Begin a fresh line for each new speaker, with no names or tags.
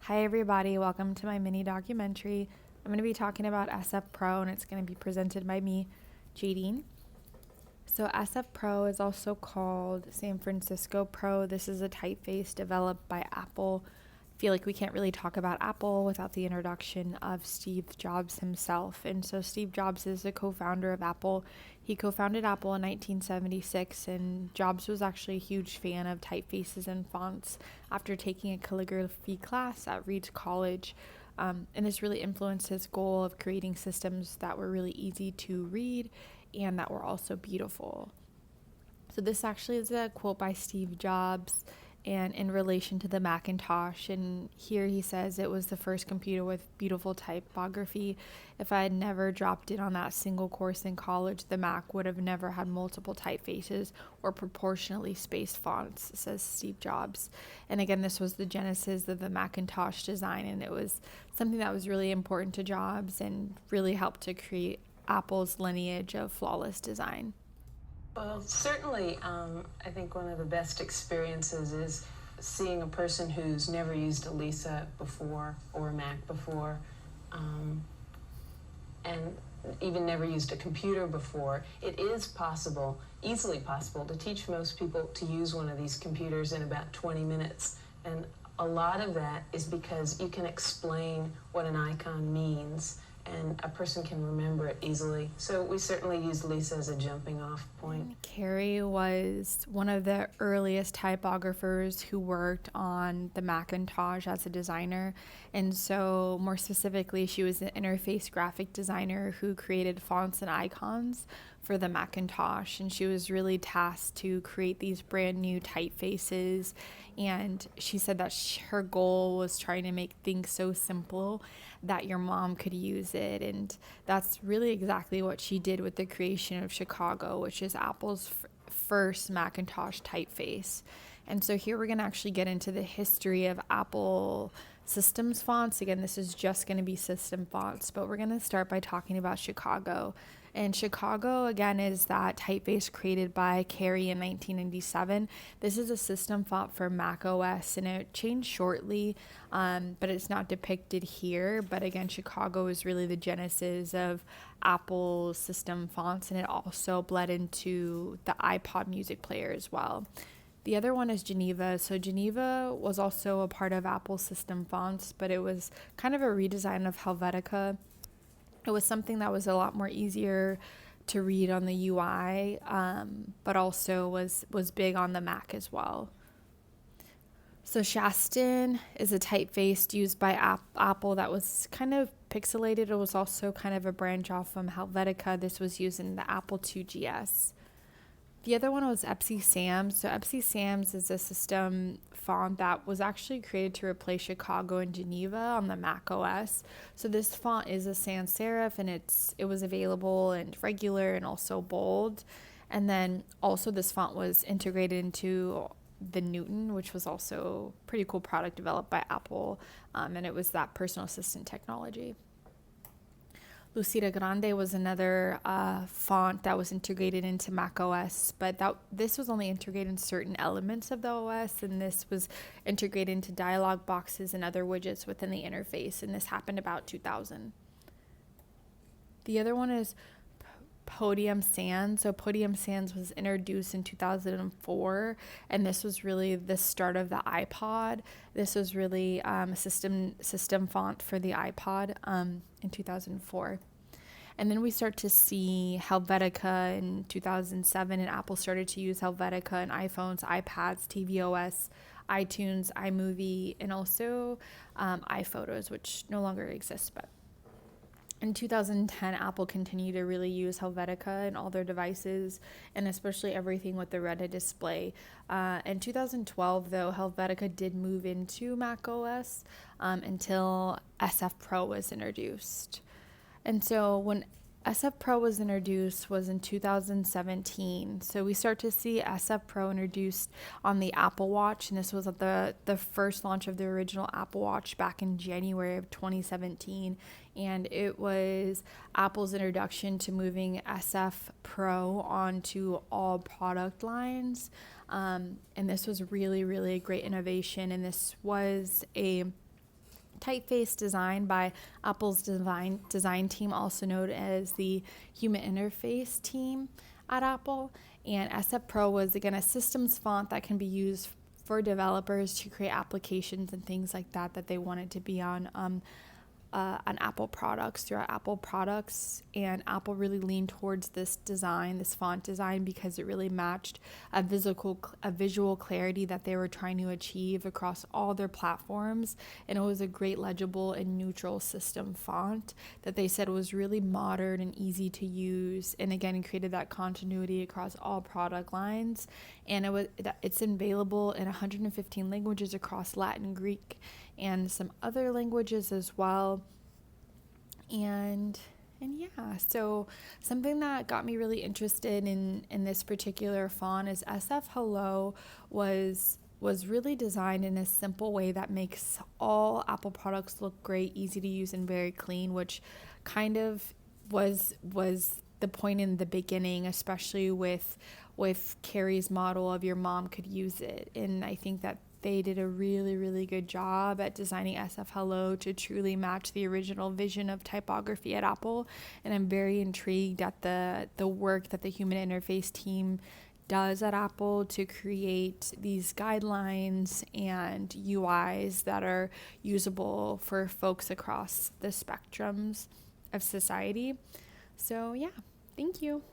Hi everybody, welcome to my mini documentary. I'm going to be talking about SF Pro and it's going to be presented by me, Jadine. So SF Pro is also called San Francisco Pro. This is a typeface developed by Apple. I feel like we can't really talk about Apple without the introduction of Steve Jobs himself. And so Steve Jobs is the co-founder of Apple. He co-founded Apple in 1976, and Jobs was actually a huge fan of typefaces and fonts after taking a calligraphy class at Reed College. And this really influenced his goal of creating systems that were really easy to read and that were also beautiful. So this actually is a quote by Steve Jobs and in relation to the Macintosh. And here he says it was the first computer with beautiful typography. If I had never dropped in on that single course in college, the Mac would have never had multiple typefaces or proportionally spaced fonts, says Steve Jobs. And again, this was the genesis of the Macintosh design, and it was something that was really important to Jobs and really helped to create Apple's lineage of flawless design.
Well, certainly, I think one of the best experiences is seeing a person who's never used a Lisa before or a Mac before, and even never used a computer before. It is possible, easily possible, to teach most people to use one of these computers in about 20 minutes. And a lot of that is because you can explain what an icon means and a person can remember it easily. So we certainly use Lisa as a jumping off point.
Cary was one of the earliest typographers who worked on the Macintosh as a designer. And so, more specifically, she was an interface graphic designer who created fonts and icons for the Macintosh. And she was really tasked to create these brand new typefaces. And she said that her goal was trying to make things so simple that your mom could use it. And that's really exactly what she did with the creation of Chicago, which is Apple's first Macintosh typeface. And so here we're going to actually get into the history of Apple systems fonts. Again, this is just going to be system fonts, but we're going to start by talking about Chicago. And Chicago, again, is that typeface created by Cary in 1997. This is a system font for Mac OS, and it changed shortly, but it's not depicted here. But again, Chicago is really the genesis of Apple's system fonts, and it also bled into the iPod music player as well. The other one is Geneva. So Geneva was also a part of Apple system fonts, but it was kind of a redesign of Helvetica. It was something that was a lot more easier to read on the UI, but also was big on the Mac as well. So Shaston is a typeface used by Apple that was kind of pixelated. It was also kind of a branch off from Helvetica. This was used in the Apple II GS. The other one was Epsi Sans. So Epsi Sans is a system font that was actually created to replace Chicago and Geneva on the Mac OS. So this font is a sans serif, and it was available in regular and also bold. And then also this font was integrated into the Newton, which was also a pretty cool product developed by Apple, and it was that personal assistant technology. Lucida Grande was another font that was integrated into Mac OS, but this was only integrated in certain elements of the OS, and this was integrated into dialog boxes and other widgets within the interface, and this happened about 2000. The other one is Podium Sans. So Podium Sans was introduced in 2004, and this was really the start of the iPod. This was really a system font for the iPod in 2004. And then we start to see Helvetica in 2007, and Apple started to use Helvetica in iPhones, iPads, tvOS, iTunes, iMovie, and also iPhotos, which no longer exists, but in 2010, Apple continued to really use Helvetica in all their devices, and especially everything with the Retina display. In 2012, though, Helvetica did move into Mac OS until SF Pro was introduced. And so when SF Pro was introduced was in 2017. So we start to see SF Pro introduced on the Apple Watch, and this was at the first launch of the original Apple Watch back in January of 2017. And it was Apple's introduction to moving SF Pro onto all product lines. And this was really, really a great innovation. And this was a typeface design by Apple's design team, also known as the Human Interface team at Apple. And SF Pro was, again, a systems font that can be used for developers to create applications and things like that they wanted to be on Apple products, throughout Apple products. And Apple really leaned towards this design, this font design, because it really matched a visual clarity that they were trying to achieve across all their platforms. And it was a great, legible and neutral system font that they said was really modern and easy to use, and again created that continuity across all product lines. And it's available in 115 languages across Latin, Greek, and some other languages as well. And yeah, so something that got me really interested in this particular font is SF Hello was really designed in a simple way that makes all Apple products look great, easy to use, and very clean, which kind of was the point in the beginning, especially with Carrie's model of your mom could use it. And I think that they did a really, really good job at designing SF Hello to truly match the original vision of typography at Apple. And I'm very intrigued at the work that the Human Interface team does at Apple to create these guidelines and UIs that are usable for folks across the spectrums of society. So yeah, thank you.